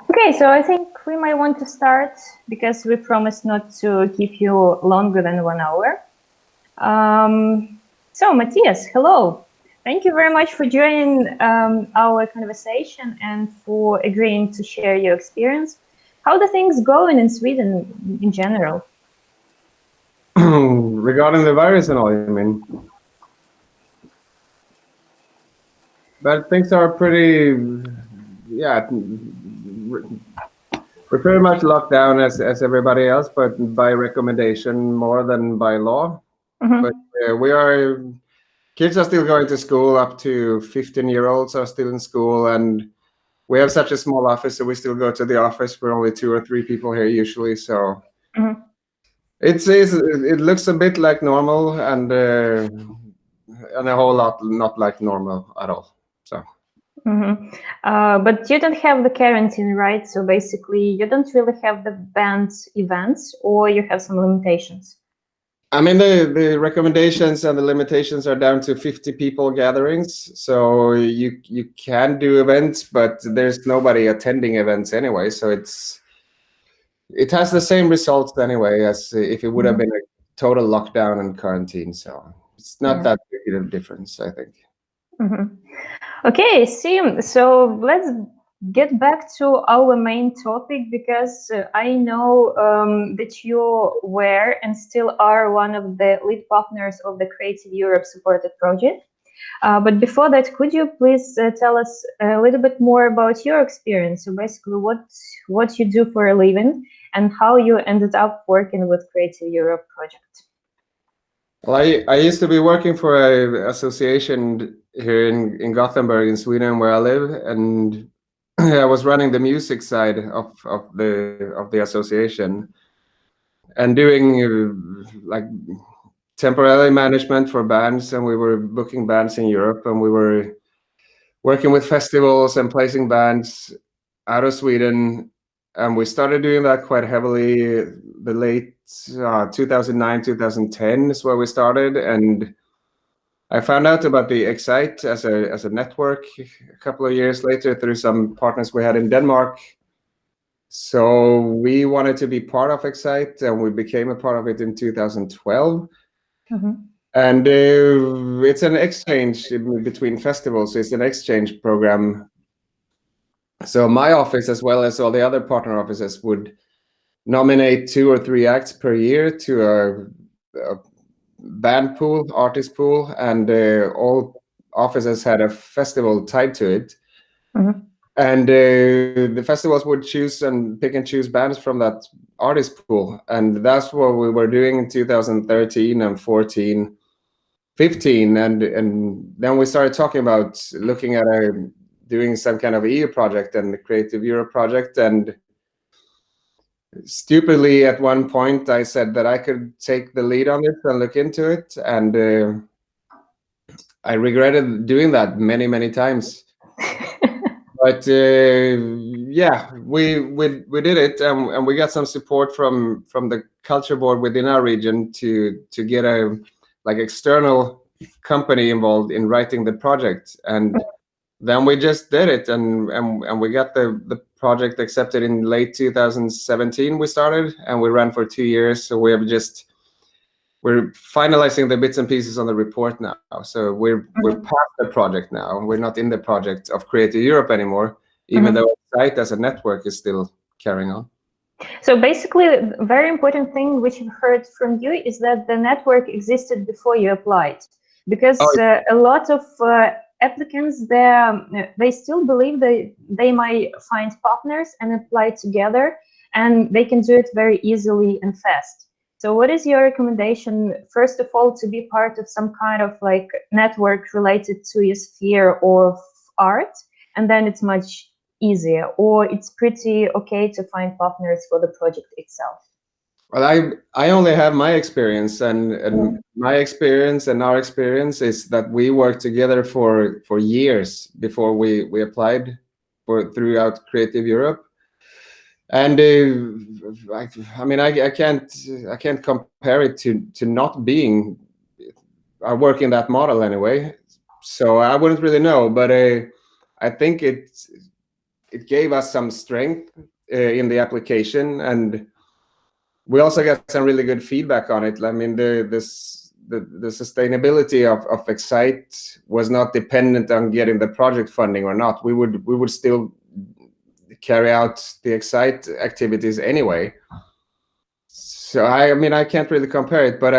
Okay, so I think we might want to start because we promised not to keep you longer than 1 hour. So Mаттіас, hello. Thank you very much for joining our conversation and for agreeing to share your experience. How are the things going in Sweden in general? Regarding the virus and all, you mean? But things are pretty, yeah, we're pretty much locked down as everybody else, but by recommendation more than by law. Mm-hmm. But kids are still going to school. Up to 15-year-olds are still in school, and we have such a small office, so we still go to the office. We're only 2 or 3 people here usually, so mm-hmm. It looks a bit like normal, and a whole lot not like normal at all. So. Mm-hmm. But you don't have the quarantine, right? So basically, you don't really have the banned events, or you have some limitations. I mean, the recommendations and the limitations are down to 50 people gatherings. So you can do events, but there's nobody attending events anyway. So it has the same results anyway as if it would have been a total lockdown and quarantine. So it's not that big of a difference, I think. Mm-hmm. Okay, so let's get back to our main topic, because I know that you were and still are one of the lead partners of the Creative Europe supported project. But before that, could you please tell us a little bit more about your experience? So basically what you do for a living and how you ended up working with Creative Europe project. Well, I used to be working for an association here in Gothenburg in Sweden, where I live, and I was running the music side of the association and doing like temporary management for bands, and we were booking bands in Europe, and we were working with festivals and placing bands out of Sweden, and we started doing that quite heavily. The late 2009, 2010 is where we started, and I found out about the Excite as a network a couple of years later through some partners we had in Denmark. So we wanted to be part of Excite, and we became a part of it in 2012. Mm-hmm. And it's an exchange between festivals. It's an exchange program. So my office, as well as all the other partner offices, would nominate 2 or 3 acts per year to a band pool, artist pool, and all offices had a festival tied to it. Mm-hmm. And the festivals would choose and pick and choose bands from that artist pool. And that's what we were doing in 2013 and 14, 15. And then we started talking about looking at doing some kind of EU project and the Creative Europe project. And stupidly, at one point, I said that I could take the lead on it and look into it. And I regretted doing that many, many times. But yeah, we did it, and we got some support from the culture board within our region to get a external company involved in writing the project, and then we just did it, and we got the project accepted in late 2017. We started, and we ran for 2 years. So we're finalizing the bits and pieces on the report now. So we're past the project now. We're not in the project of Creative Europe anymore, even though Excite as a network is still carrying on. So basically, a very important thing which I've heard from you is that the network existed before you applied, because a lot of applicants they still believe that they might find partners and apply together, and they can do it very easily and fast. So what is your recommendation, first of all, to be part of some kind of network related to your sphere of art, and then it's much easier, or it's pretty okay to find partners for the project itself? Well, I only have my experience, and my experience and our experience is that we worked together for years before we applied throughout Creative Europe. And I mean, I can't compare it to not being working that model anyway. So I wouldn't really know, but I think it gave us some strength in the application, and we also got some really good feedback on it. I mean, the sustainability of Excite was not dependent on getting the project funding or not. We would still carry out the Excite activities anyway. So I mean, I can't really compare it, but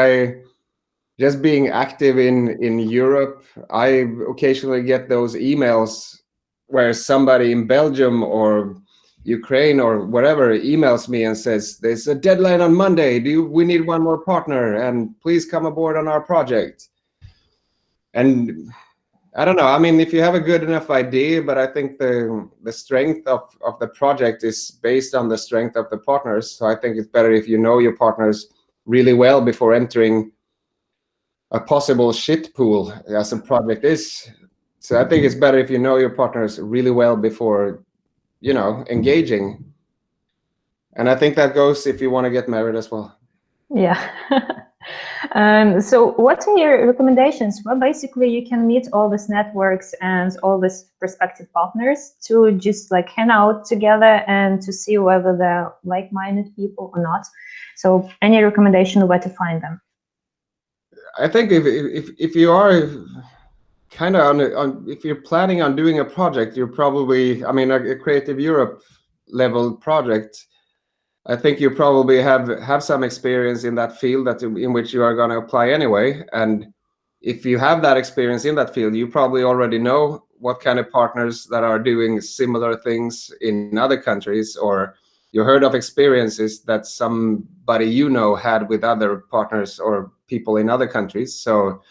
just being active in Europe, I occasionally get those emails where somebody in Belgium or Ukraine or wherever emails me and says, there's a deadline on Monday. We need one more partner, and please come aboard on our project. And I don't know, I mean, if you have a good enough idea, but I think the strength of the project is based on the strength of the partners. So I think it's better if you know your partners really well before entering a possible shit pool, as a project is. So I think it's better if you know your partners really well before, engaging. And I think that goes if you want to get married as well. Yeah. So what are your recommendations? Well, basically you can meet all these networks and all these prospective partners to just like hang out together and to see whether they're like-minded people or not. So any recommendation where to find them? I think if you are kind of if you're planning on doing a project, you're probably, I mean, a Creative Europe level project, I think you probably have some experience in that field in which you are going to apply anyway. And if you have that experience in that field, you probably already know what kind of partners that are doing similar things in other countries, or you heard of experiences that somebody had with other partners or people in other countries. So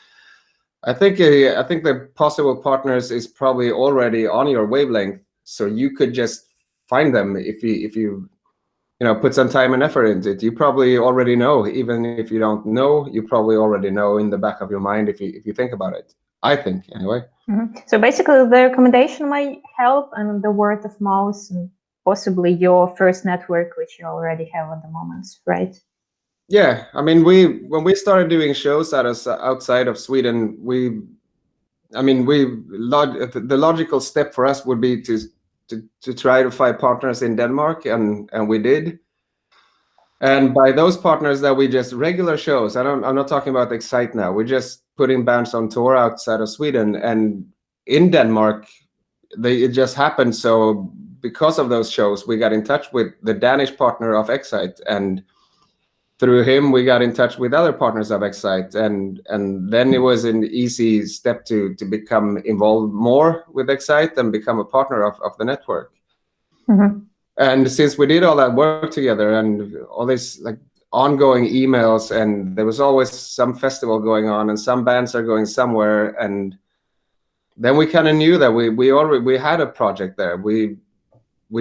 I think the possible partners is probably already on your wavelength, so you could just find them if you put some time and effort into it. You probably already know, even if you don't know, you probably already know in the back of your mind if you think about it. I think, anyway. Mm-hmm. So basically the recommendation might help, and the word of mouth, and possibly your first network, which you already have at the moment, right? Yeah, I mean, when we started doing shows outside of Sweden, the logical step for us would be to try to find partners in Denmark, and we did. And by those partners that we just regular shows, I'm not talking about Excite now. We're just putting bands on tour outside of Sweden, and in Denmark, it just happened. So because of those shows, we got in touch with the Danish partner of Excite, and through him, we got in touch with other partners of Excite, and then it was an easy step to become involved more with Excite and become a partner of the network. Mm-hmm. And since we did all that work together and all this like ongoing emails, and there was always some festival going on and some bands are going somewhere, and then we kind of knew that we had a project there. We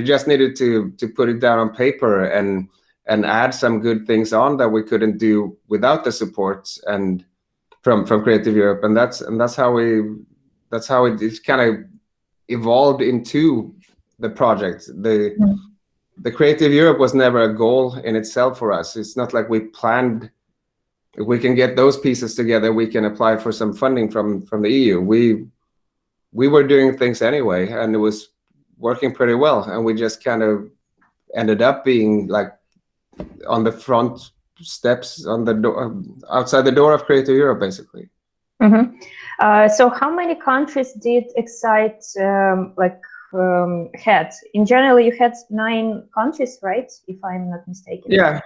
just needed to put it down on paper and add some good things on that we couldn't do without the support and from Creative Europe, and that's how it kind of evolved into the project. The Creative Europe was never a goal in itself for us. It's not like we planned, if we can get those pieces together, we can apply for some funding from the EU. We were doing things anyway, and it was working pretty well, and we just kind of ended up being like on the front steps, on the door, outside the door of Creative Europe, basically. Mm-hmm. So how many countries did Excite had? In general, you had 9 countries, right? If I'm not mistaken. Yeah.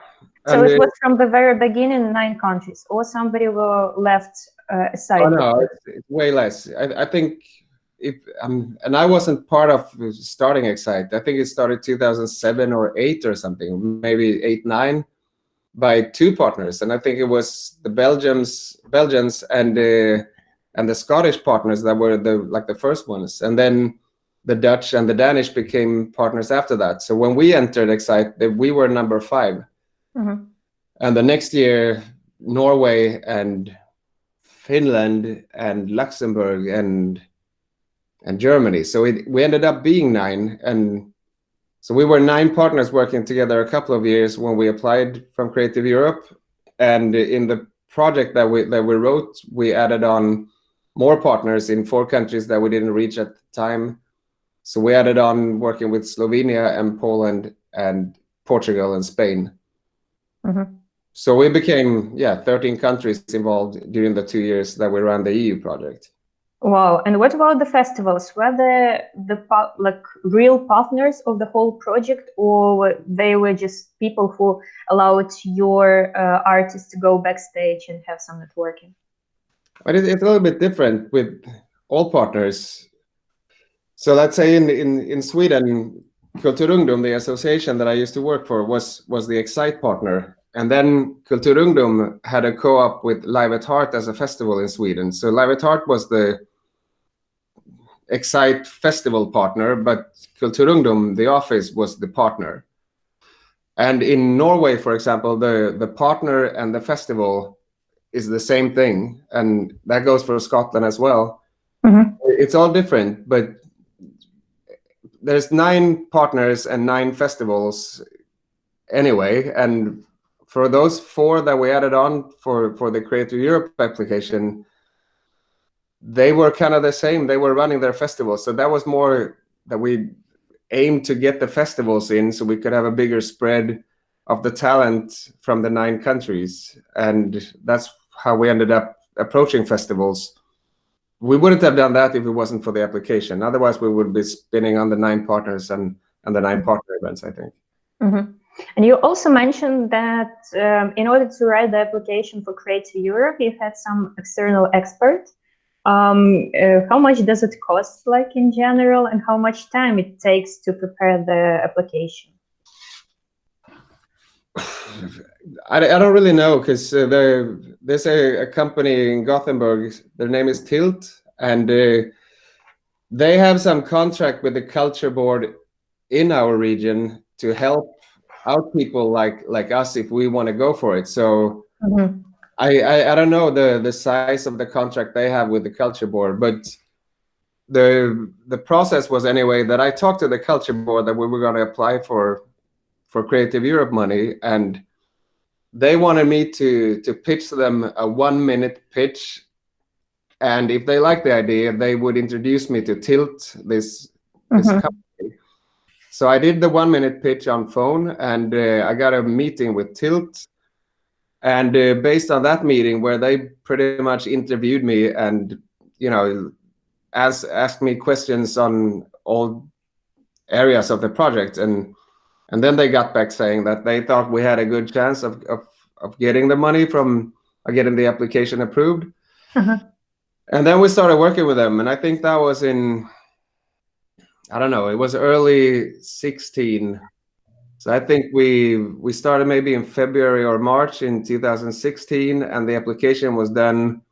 So it was from the very beginning 9 countries, or somebody were left aside? Oh no, it's way less. I think and I wasn't part of starting Excite. I think it started 2007 or 8 or something, maybe 8, 9, by 2 partners, and I think it was the Belgians and the Scottish partners that were the first ones, and then the Dutch and the Danish became partners after that. So when we entered Excite, we were number 5, mm-hmm. and the next year Norway and Finland and Luxembourg and Germany. So we ended up being 9, and so we were 9 partners working together a couple of years when we applied from Creative Europe. And in the project that we wrote, we added on more partners in 4 countries that we didn't reach at the time. So we added on working with Slovenia and Poland and Portugal and Spain. So we became 13 countries involved during the 2 years that we ran the EU project. Wow. And what about the festivals? Were they like real partners of the whole project, or they were just people who allowed your artists to go backstage and have some networking? But it's a little bit different with all partners. So let's say in Sweden, Kulturungdom, the association that I used to work for, was the Excite partner. And then Kulturungdom had a co-op with Live at Heart as a festival in Sweden. So Live at Heart was the Excite festival partner, but Kulturungdom, the office, was the partner. And in Norway, for example, the partner and the festival is the same thing. And that goes for Scotland as well. It's all different, but there's 9 partners and 9 festivals anyway. And for those 4 that we added on for the Creative Europe application, they were kind of the same. They were running their festivals. So that was more that we aimed to get the festivals in so we could have a bigger spread of the talent from the 9 countries. And that's how we ended up approaching festivals. We wouldn't have done that if it wasn't for the application. Otherwise, we would be spinning on the 9 partners and the 9 partner events, I think. And you also mentioned that in order to write the application for Creative Europe, you had some external expert. How much does it cost, like in general, and how much time it takes to prepare the application? I don't really know, because there's a company in Gothenburg. Their name is Tilt, and they have some contract with the culture board in our region to help out people like us if we want to go for it. So I don't know the size of the contract they have with the culture board, but the process was anyway that I talked to the culture board that we were going to apply for Creative Europe money, and they wanted me to pitch them a 1-minute pitch, and if they liked the idea, they would introduce me to Tilt, this company. So I did the 1-minute pitch on phone, and I got a meeting with Tilt. And based on that meeting, where they pretty much interviewed me and, asked me questions on all areas of the project, and then they got back saying that they thought we had a good chance of getting the money getting the application approved. And then we started working with them, and I think that was in, I don't know, it was early 16. So I think we started maybe in February or March in 2016, and the application was done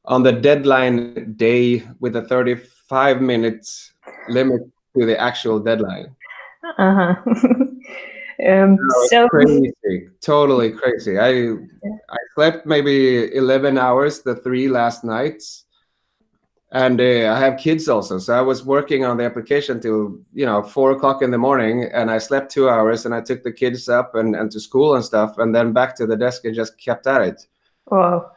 on the deadline day with a 35 minutes limit to the actual deadline. So crazy, totally crazy. I slept maybe 11 hours the 3 last nights. And I have kids also, so I was working on the application till 4 o'clock in the morning, and I slept 2 hours, and I took the kids up and to school and stuff, and then back to the desk and just kept at it. Wow.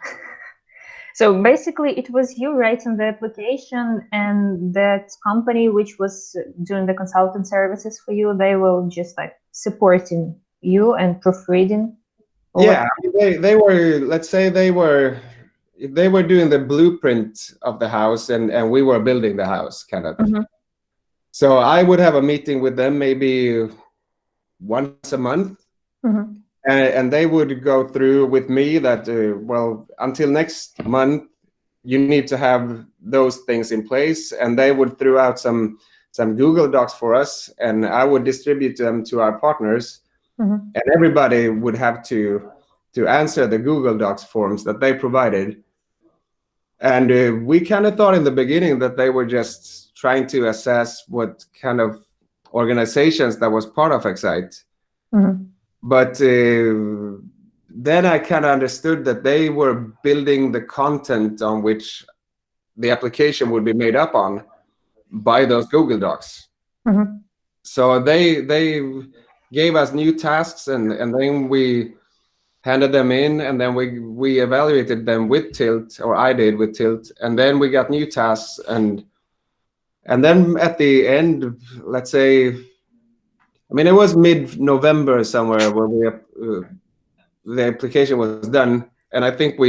So basically, it was you writing the application, and that company which was doing the consultant services for you, they were just like supporting you and proofreading. Yeah, they were. Let's say they were doing the blueprint of the house, and we were building the house, kind of. So I would have a meeting with them maybe once a month, and they would go through with me that, well, until next month, you need to have those things in place, and they would throw out some Google Docs for us, and I would distribute them to our partners, and everybody would have to answer the Google Docs forms that they provided. And we kind of thought in the beginning that they were just trying to assess what kind of organizations that was part of Excite. But then I kind of understood that they were building the content on which the application would be made up on by those Google Docs. So they gave us new tasks, and then we handed them in, and then we evaluated them with Tilt, or I did with Tilt, and then we got new tasks, and And then at the end, let's say, I mean, it was mid-November somewhere where the application was done. And I think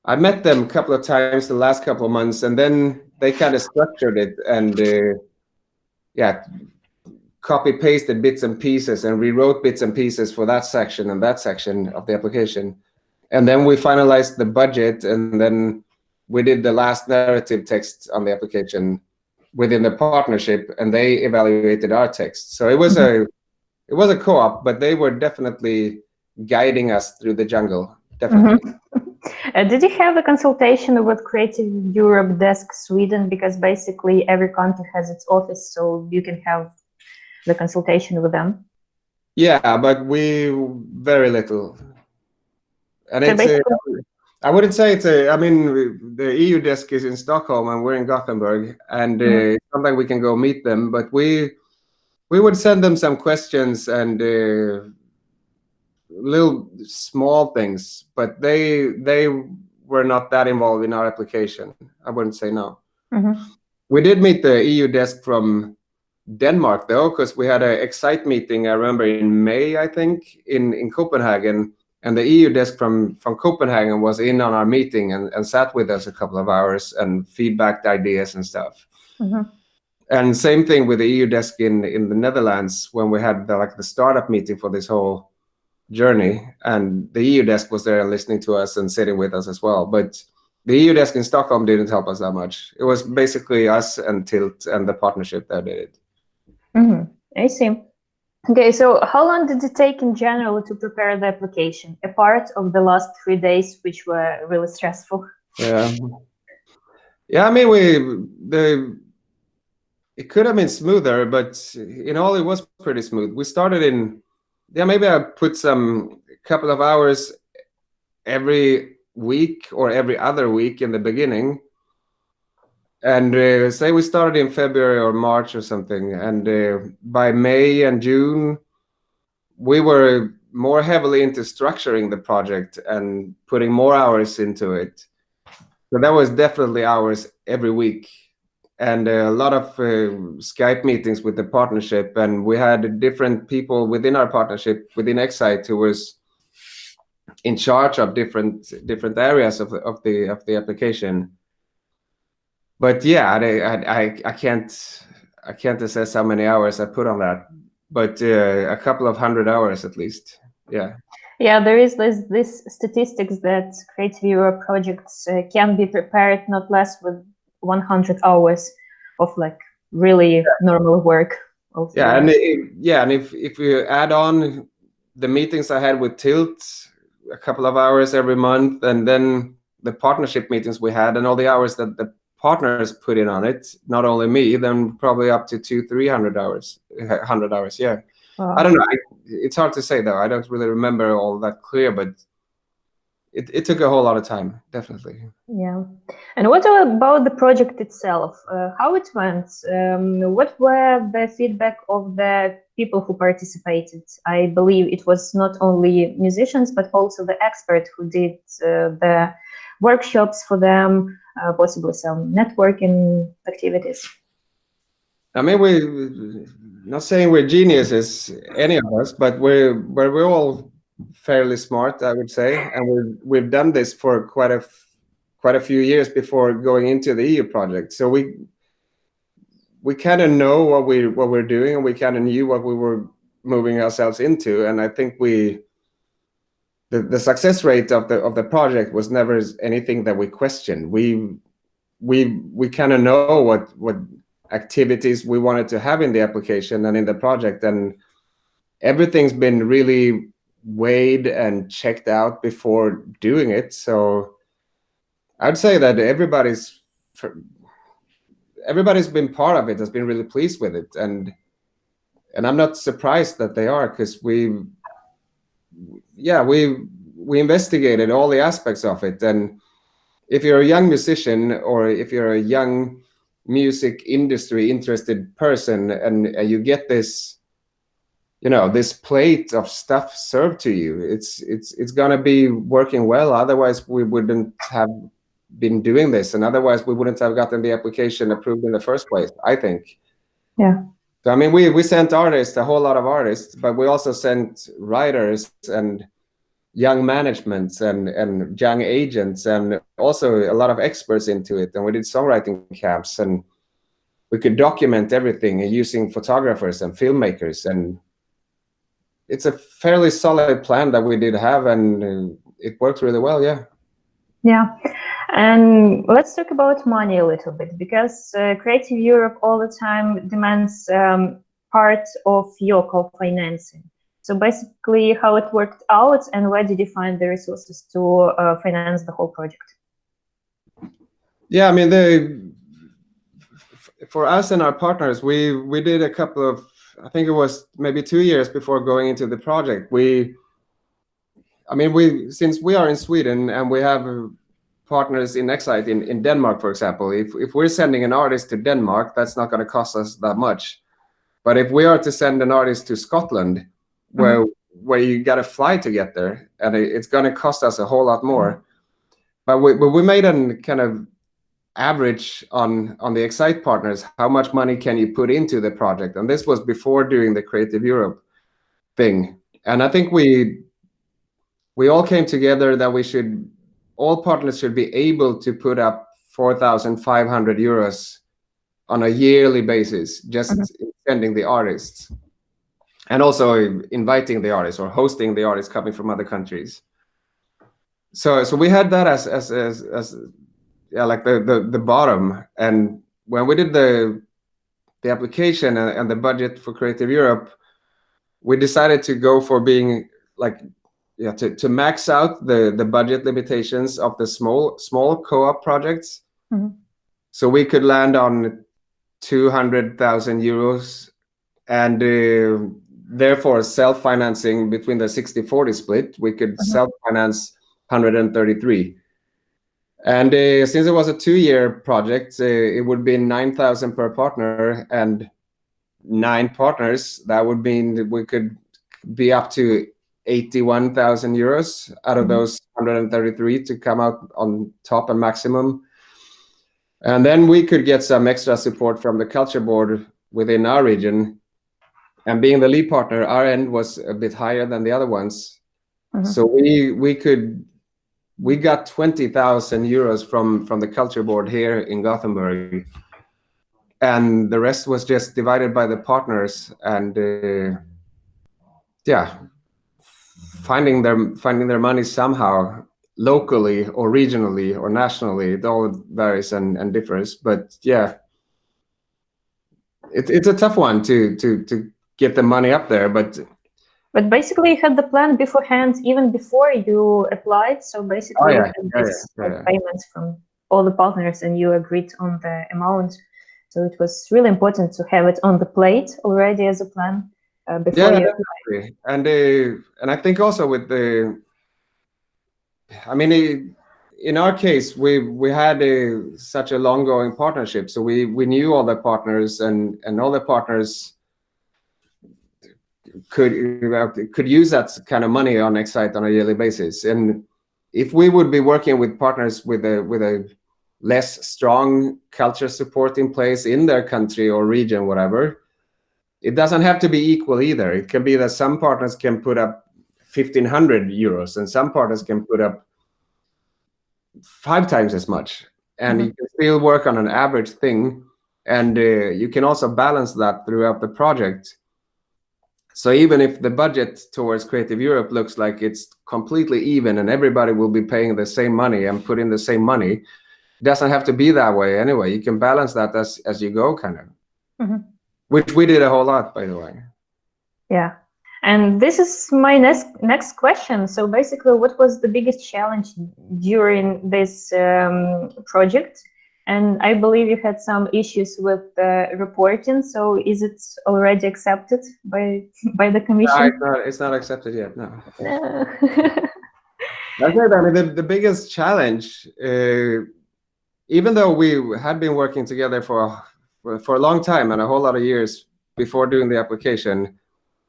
I met them a couple of times the last couple of months, and then they kind of structured it and copy pasted bits and pieces and rewrote bits and pieces for that section and that section of the application. And then we finalized the budget, and then we did the last narrative text on the application within the partnership, and they evaluated our text. So it was a co-op, but they were definitely guiding us through the jungle. Definitely. Did you have a consultation with Creative Europe Desk Sweden? Because basically every country has its office, so you can have the consultation with them. Yeah, but very little. And so I wouldn't say I mean, the EU desk is in Stockholm and we're in Gothenburg, and sometimes we can go meet them, but we would send them some questions and little small things, but they were not that involved in our application. I wouldn't say no. We did meet the EU desk from Denmark though, because we had an Excite meeting, I remember, in May, I think, in Copenhagen. And the EU desk from Copenhagen was in on our meeting and sat with us a couple of hours and feedbacked ideas and stuff. And same thing with the EU desk in the Netherlands when we had the startup meeting for this whole journey. And the EU desk was there listening to us and sitting with us as well. But the EU desk in Stockholm didn't help us that much. It was basically us and Tilt and the partnership that did it. I see. Okay, so how long did it take in general to prepare the application, apart of the last 3 days, which were really stressful? Yeah, I mean, it could have been smoother, but in all, it was pretty smooth. We started maybe I put a couple of hours every week or every other week in the beginning. And say we started in February or March or something, and by May and June, we were more heavily into structuring the project and putting more hours into it. So that was definitely hours every week, and a lot of Skype meetings with the partnership. And we had different people within our partnership, within Excite, who was in charge of different areas of the application. But yeah, I can't assess how many hours I put on that, but a couple of 100 hours at least. Yeah. Yeah, there is this statistics that Creative Europe projects can be prepared not less with 100 hours of really normal work. And if you add on the meetings I had with Tilt, a couple of hours every month, and then the partnership meetings we had, and all the hours that the partners put in on it, not only me, then probably up to 200-300 hours, 100 hours. Yeah. Wow. I don't know. It's hard to say though. I don't really remember all that clear, but it took a whole lot of time, definitely. Yeah. And what about the project itself? How it went? What were the feedback of the people who participated? I believe it was not only musicians, but also the expert who did the workshops for them, possibly some networking activities. I mean, we're not saying we're geniuses, any of us, but we're all fairly smart, I would say, and we've done this for quite a few years before going into the EU project. So we kind of know what we're doing, and we kind of knew what we were moving ourselves into. And I think the success rate of the project was never anything that we questioned. We kind of know what activities we wanted to have in the application and in the project, and everything's been really weighed and checked out before doing it. So I'd say that everybody's been part of it, has been really pleased with it, and I'm not surprised that they are, because we investigated all the aspects of it. And if you're a young musician, or if you're a young music industry interested person, and you get this, this plate of stuff served to you, it's gonna be working well. Otherwise we wouldn't have been doing this, and otherwise we wouldn't have gotten the application approved in the first place, I think. Yeah. So I mean, we sent artists, a whole lot of artists, but we also sent writers and young managements and young agents, and also a lot of experts into it. And we did songwriting camps, and we could document everything using photographers and filmmakers. And it's a fairly solid plan that we did have, and it worked really well. Yeah. Yeah. And let's talk about money a little bit, because Creative Europe all the time demands part of your co-financing. So basically, how it worked out, and where did you find the resources to finance the whole project? Yeah, I mean, for us and our partners, we did a couple of, I think it was maybe 2 years before going into the project. Since we are in Sweden and we have partners in Excite in Denmark, for example, if we're sending an artist to Denmark, that's not going to cost us that much. But if we are to send an artist to Scotland, where you got to fly to get there, and it's going to cost us a whole lot more. But we made a kind of average on the Excite partners, how much money can you put into the project? And this was before doing the Creative Europe thing. And I think we all came together that all partners should be able to put up 4,500 euros on a yearly basis, just sending the artists. And also inviting the artists or hosting the artists coming from other countries. So we had that as like the bottom. And when we did the application and the budget for Creative Europe, we decided to go for being like, to max out the budget limitations of the small co-op projects. So we could land on 200,000 euros, and therefore self-financing between the 60-40 split, we could self-finance 133. And since it was a 2-year project, it would be 9,000 per partner, and 9 partners. That would mean we could be up to 81,000 euros out of those 133 to come out on top and maximum. And then we could get some extra support from the culture board within our region. And being the lead partner, our end was a bit higher than the other ones. So we got 20,000 euros from the culture board here in Gothenburg, and the rest was just divided by the partners, and finding their money somehow, locally or regionally or nationally. It all varies and differs, but yeah, it's a tough one to get the money up there, but basically you had the plan beforehand, even before you applied. So basically you had this payments from all the partners, and you agreed on the amount. So it was really important to have it on the plate already as a plan before you applied. And I think also with in our case, we had such a long-going partnership, so we knew all the partners, and all the partners could use that kind of money on Excite on a yearly basis. And if we would be working with partners with a less strong culture support in place in their country or region, whatever, it doesn't have to be equal either. It can be that some partners can put up 1,500 euros and some partners can put up 5 times as much, and you can still work on an average thing, and you can also balance that throughout the project. So even if the budget towards Creative Europe looks like it's completely even and everybody will be paying the same money and put in the same money, it doesn't have to be that way anyway. You can balance that as you go, kind of. Which we did a whole lot, by the way. Yeah. And this is my next question. So basically, what was the biggest challenge during this project? And I believe you had some issues with reporting. So is it already accepted by the commission? No, it's not accepted yet. No. The biggest challenge, even though we had been working together for a long time and a whole lot of years before doing the application,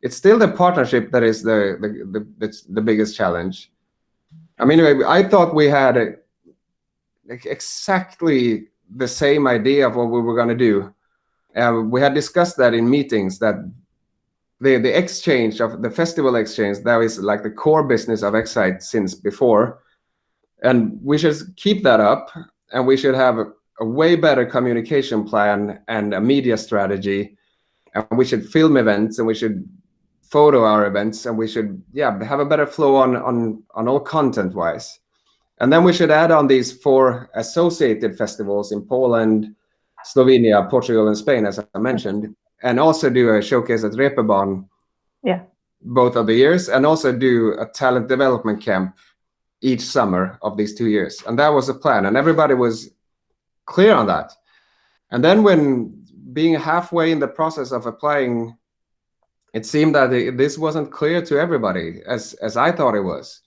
it's still the partnership that is the biggest challenge. I mean, I thought we had like exactly the same idea of what we were going to do. We had discussed that in meetings, that the exchange of the festival exchange, that is like the core business of Excite since before. And we should keep that up, and we should have a way better communication plan and a media strategy. And we should film events, and we should photo our events, and we should have a better flow on all content wise. And then we should add on these 4 associated festivals in Poland, Slovenia, Portugal, and Spain, as I mentioned, and also do a showcase at Reeperbahn both of the years, and also do a talent development camp each summer of these 2 years. And that was the plan, and everybody was clear on that. And then when being halfway in the process of applying, it seemed that this wasn't clear to everybody as I thought it was.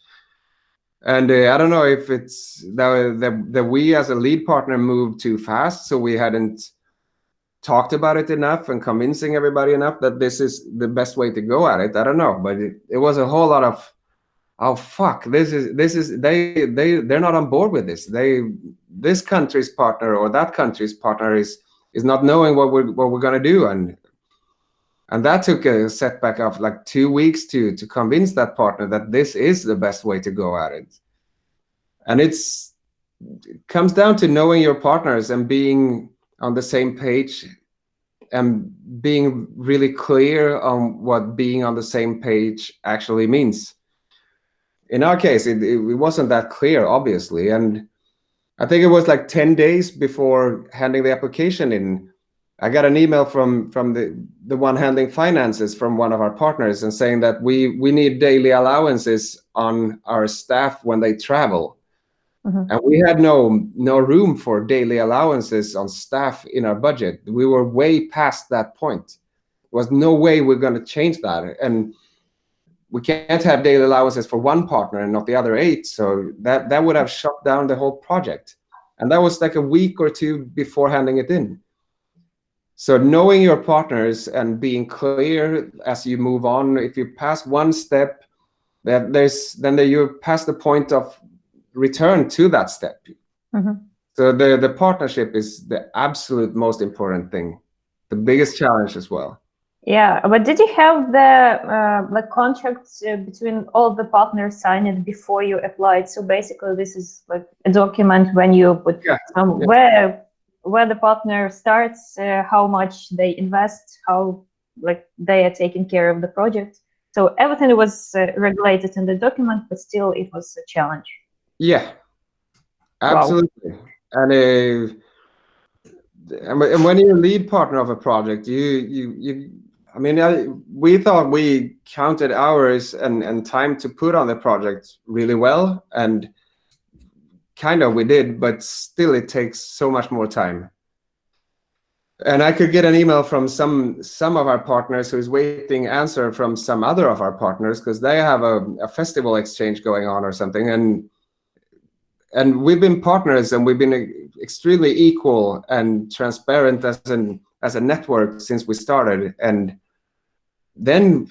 And I don't know if it's that we as a lead partner moved too fast, so we hadn't talked about it enough and convincing everybody enough that this is the best way to go at it. I don't know, but it was a whole lot of, oh fuck, they're not on board with this. This country's partner or that country's partner is not knowing what we're gonna do, and that took a setback of like 2 weeks to convince that partner that this is the best way to go at it. And it comes down to knowing your partners and being on the same page and being really clear on what being on the same page actually means. In our case, it wasn't that clear, obviously. And I think it was like 10 days before handing the application in, I got an email from the one handling finances from one of our partners and saying that we need daily allowances on our staff when they travel. And we had no room for daily allowances on staff in our budget. We were way past that point. There was no way we're going to change that. And we can't have daily allowances for one partner and not the other 8. So that would have shut down the whole project. And that was like a week or 2 before handing it in. So knowing your partners and being clear as you move on, if you pass one step, then you pass the point of return to that step. So the partnership is the absolute most important thing, the biggest challenge as well. Yeah, but did you have the like contracts between all the partners signed before you applied? So basically, this is like a document when you put where the partner starts, how much they invest, how like they are taking care of the project. So everything was regulated in the document, but still it was a challenge. Yeah, absolutely. Wow. And when you're lead partner of a project, we thought we counted hours and time to put on the project really well, and kind of we did, but still it takes so much more time. And I could get an email from some of our partners who is waiting answer from some other of our partners because they have a festival exchange going on or something, and we've been partners and we've been extremely equal and transparent as a network since we started. And then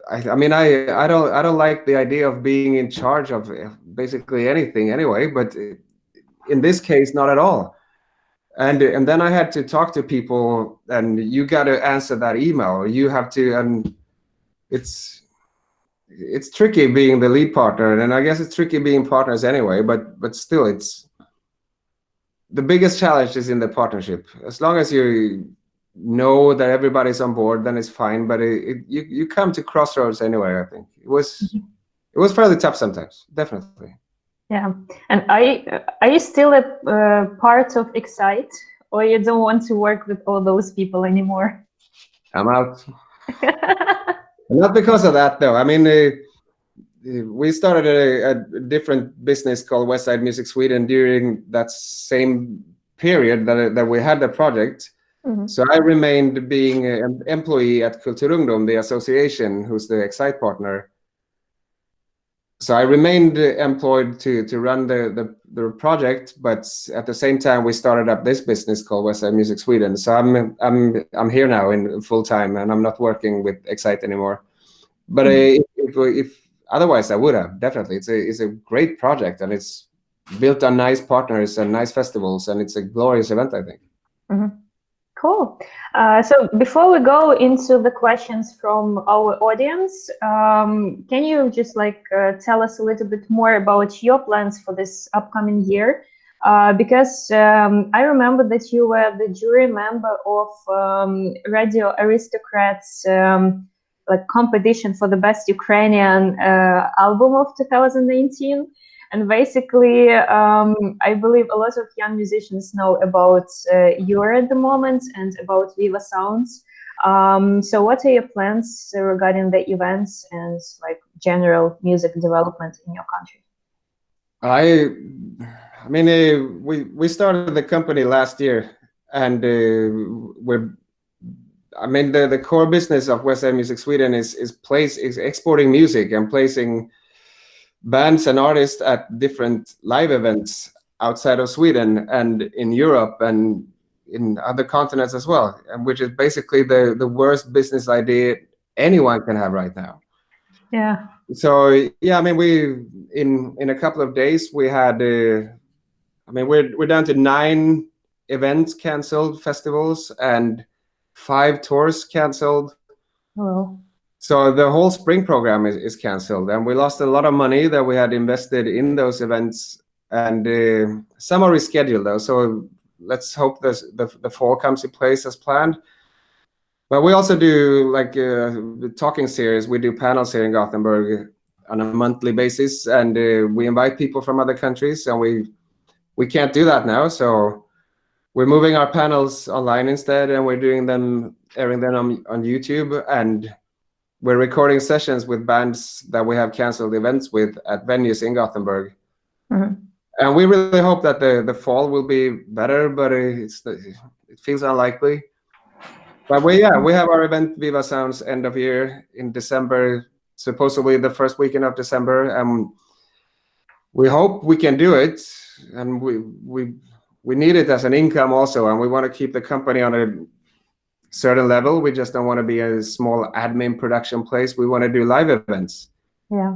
I don't like the idea of being in charge of basically anything anyway, but in this case, not at all. And then I had to talk to people, and you got to answer that email. You have to, and it's tricky being the lead partner, and I guess it's tricky being partners anyway, but still, it's the biggest challenge is in the partnership. As long as you know that everybody's on board, then it's fine, but you come to crossroads anyway. I think it was fairly tough sometimes, definitely. Yeah. And are you still a part of Excite, or you don't want to work with all those people anymore? I'm out. Not because of that, though. I mean, we started a different business called Westside Music Sweden during that same period that we had the project. So I remained being an employee at Kультурних, the association, who's the Excite partner. So I remained employed to run the project, but at the same time we started up this business called Westside Music Sweden. So I'm here now in full time, and I'm not working with Excite anymore. But if otherwise I would have, definitely. It's a great project, and it's built on nice partners and nice festivals, and it's a glorious event, I think. Mm-hmm. Cool. So before we go into the questions from our audience, can you just tell us a little bit more about your plans for this upcoming year? Because I remember that you were the jury member of Radio Aristocrats competition for the best Ukrainian album of 2019. And basically, I believe a lot of young musicians know about you at the moment and about Viva Sounds. So what are your plans regarding the events and general music development in your country? I mean, we started the company last year, and the core business of Westside Music Sweden is exporting music and placing bands and artists at different live events outside of Sweden and in Europe and in other continents as well, and which is basically the worst business idea anyone can have right now. Yeah. So yeah, I mean, we in a couple of days we had we're down to 9 events canceled, festivals, and 5 tours canceled. Hello. So the whole spring program is canceled, and we lost a lot of money that we had invested in those events, and some are rescheduled though. So let's hope the fall comes in place as planned. But we also do the talking series. We do panels here in Gothenburg on a monthly basis, and we invite people from other countries, and we can't do that now. So we're moving our panels online instead, and we're airing them on YouTube, and we're recording sessions with bands that we have canceled events with at venues in Gothenburg. Mm-hmm. And we really hope that the fall will be better, but it feels unlikely. But we have our event Viva Sounds end of year in December, supposedly the first weekend of December, and we hope we can do it. And we need it as an income also, and we want to keep the company on a certain level. We just don't want to be a small admin production place. We want to do live events. Yeah.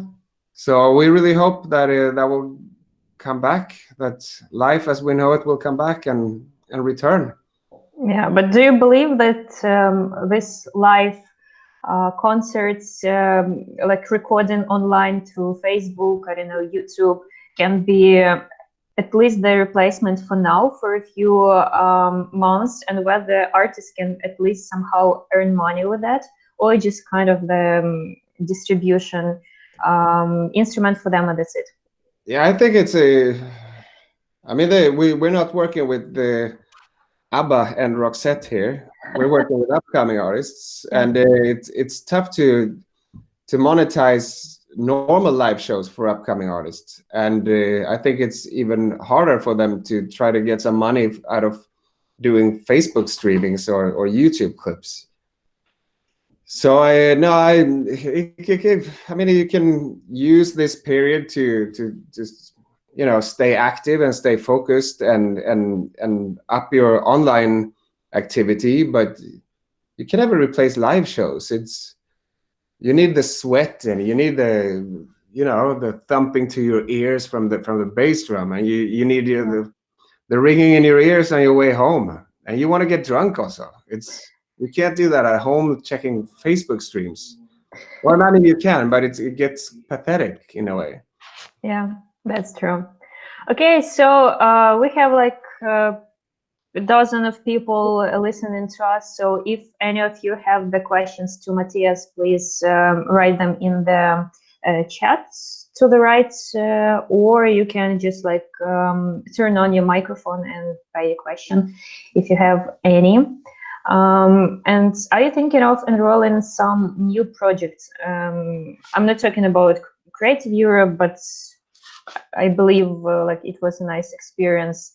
So we really hope that that will come back, that life as we know it will come back and return. Yeah, but do you believe that this live concerts, recording online through Facebook, I don't know, YouTube, can be at least the replacement for now for a few months, and whether artists can at least somehow earn money with that, or just kind of the distribution instrument for them, and that's it? Yeah, I think it's we're not working with the ABBA and Roxette here. We're working with upcoming artists, and it's tough to monetize normal live shows for upcoming artists, and I think it's even harder for them to try to get some money out of doing Facebook streamings or YouTube clips. So you can use this period to just stay active and stay focused and up your online activity, but you can never replace live shows. You need the sweat, and you need the thumping to your ears from the bass drum, and you need the ringing in your ears on your way home, and you want to get drunk also. You can't do that at home checking Facebook streams. Well, I mean, you can, but it gets pathetic in a way. Yeah, that's true. Okay, so we have a dozen of people listening to us. So if any of you have the questions to Mаттhias, please write them in the chat to the right, or you can just turn on your microphone and write a question if you have any. And are you thinking of enrolling some new projects? I'm not talking about Creative Europe, but I believe it was a nice experience.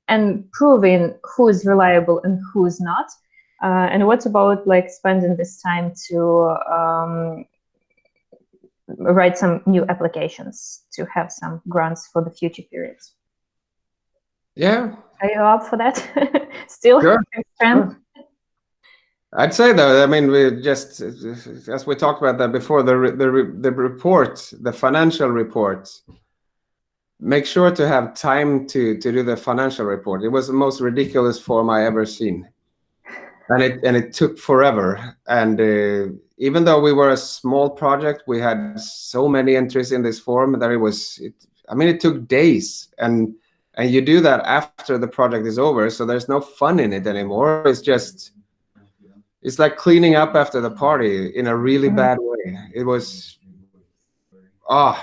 And proving who is reliable and who is not. And what about spending this time to write some new applications to have some grants for the future periods? Yeah. Are you up for that? Still? Sure. I'd say though, I mean, we just, as we talked about that before, the report, the financial report, make sure to have time to do the financial report. It was the most ridiculous form I ever seen, and it took forever. And even though we were a small project, we had so many entries in this form that it took days. And you do that after the project is over, so there's no fun in it anymore. It's like cleaning up after the party in a really bad way. It was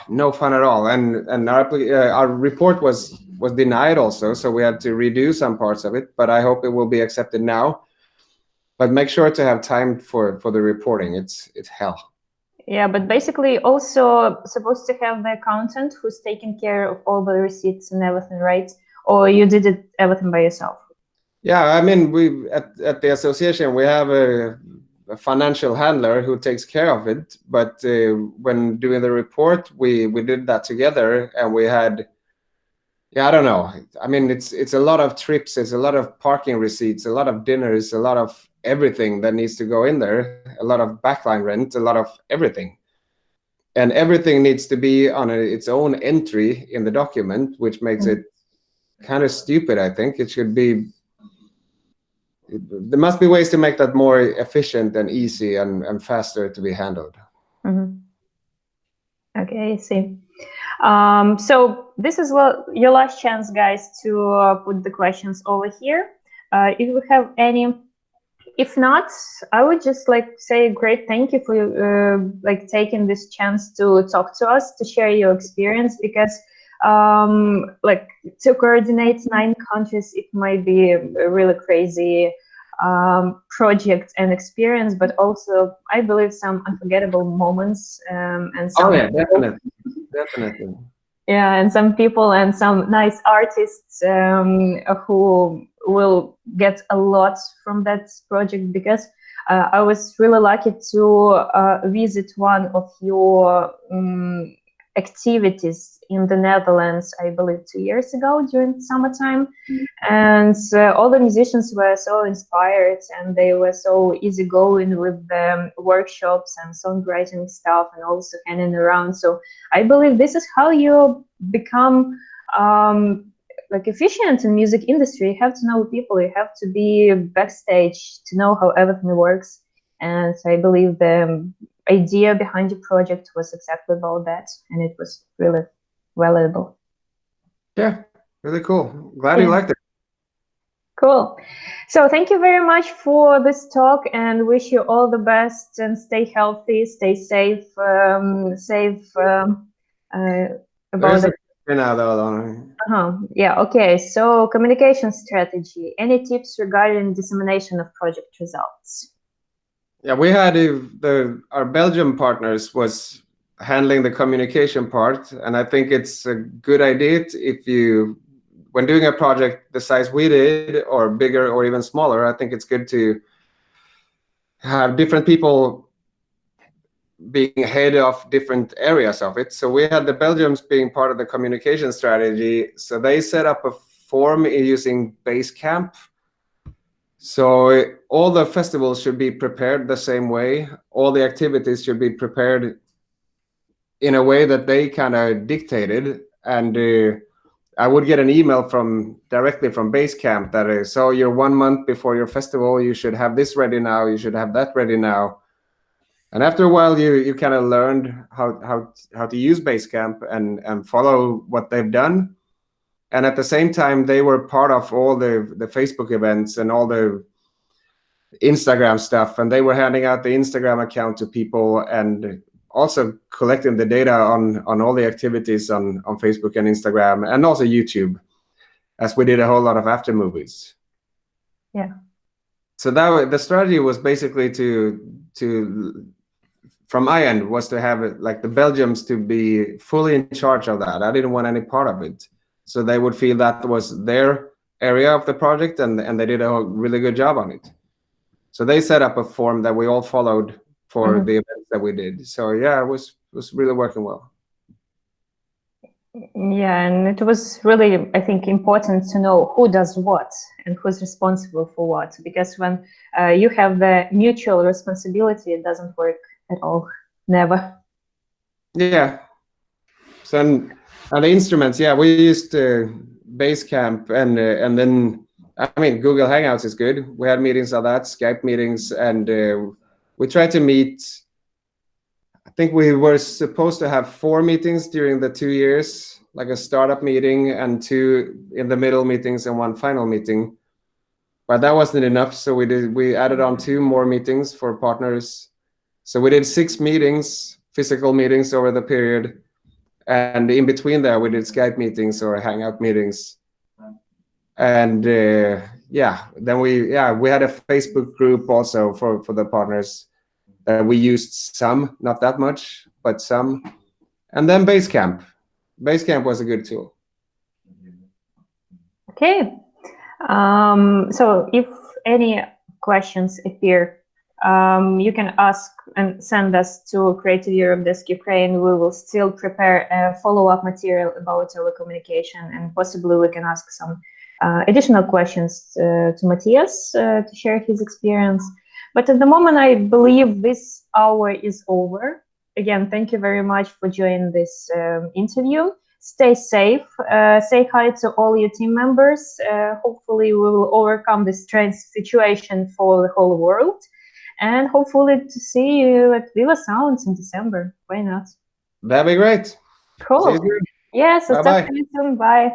no fun at all. And our report was denied also, so we had to redo some parts of it, but I hope it will be accepted now. But make sure to have time for the reporting. It's hell. Yeah, but basically also supposed to have the accountant who's taking care of all the receipts and everything, right? Or you did it everything by yourself? Yeah, I mean, we at the association, we have a financial handler who takes care of it. But when doing the report, we did that together, and we had, I don't know. I mean, it's a lot of trips, it's a lot of parking receipts, a lot of dinners, a lot of everything that needs to go in there, a lot of backline rent, a lot of everything. And everything needs to be on its own entry in the document, which makes it kind of stupid, I think. It should be, there must be ways to make that more efficient and easy and faster to be handled. Okay, I see. So this is your last chance, guys, to put the questions over here. If you have any. If not, I would just say a great thank you for taking this chance to talk to us, to share your experience, because to coordinate 9 countries, it might be a really crazy project and experience, but also I believe some unforgettable moments and some definitely. Yeah, and some people and some nice artists who will get a lot from that project, because I was really lucky to visit one of your activities in the Netherlands, I believe 2 years ago during summertime. And all the musicians were so inspired, and they were so easygoing with the workshops and songwriting stuff, and also hanging around. So I believe this is how you become efficient in music industry. You have to know people, you have to be backstage to know how everything works. And I believe the idea behind the project was exactly about that, and it was really valuable. Yeah, really cool. Glad you liked it. Cool. So thank you very much for this talk, and wish you all the best, and stay healthy, stay safe, about it. Yeah, okay. So communication strategy. Any tips regarding dissemination of project results? Yeah, we had our Belgium partners was handling the communication part, and I think it's a good idea when doing a project the size we did, or bigger or even smaller, I think it's good to have different people being head of different areas of it. So we had the Belgians being part of the communication strategy, so they set up a form using Basecamp. So all the festivals should be prepared the same way. All the activities should be prepared in a way that they kind of dictated. And I would get an email directly from Basecamp that so you're 1 month before your festival, you should have this ready now, you should have that ready now. And after a while, you kind of learned how to use Basecamp and follow what they've done. And at the same time, they were part of all the Facebook events and all the Instagram stuff, and they were handing out the Instagram account to people, and also collecting the data on all the activities on Facebook and Instagram, and also YouTube, as we did a whole lot of after movies. Yeah. So the strategy was basically to from my end was to have it the Belgians to be fully in charge of that. I didn't want any part of it. So they would feel that was their area of the project, and they did a really good job on it. So they set up a form that we all followed for the events that we did. So yeah, it was really working well. Yeah, and it was really, I think, important to know who does what and who's responsible for what, because when you have the mutual responsibility, it doesn't work at all. Never. Yeah. So, and the instruments, yeah, we used Basecamp, and then, I mean, Google Hangouts is good. We had meetings on that, Skype meetings, and we tried to meet. I think we were supposed to have 4 meetings during the 2 years, like a startup meeting and 2 in the middle meetings and 1 final meeting. But that wasn't enough, so we added on 2 more meetings for partners. So we did 6 meetings, physical meetings over the period. And in between there, we did Skype meetings or Hangout meetings. And then we had a Facebook group also for the partners. We used some, not that much, but some. And then Basecamp. Basecamp was a good tool. Okay. So if any questions appear, you can ask and send us to Creative Europe Desk Ukraine. We will still prepare a follow-up material about telecommunication, and possibly we can ask some additional questions to Mаттhias to share his experience. But at the moment, I believe this hour is over. Again, thank you very much for joining this interview. Stay safe. Say hi to all your team members. Hopefully, we will overcome this strange situation for the whole world. And hopefully to see you at Viva Sounds in December. Why not? That'd be great. Cool. See you soon. Yes, I'll talk Bye-bye. to you soon. Bye.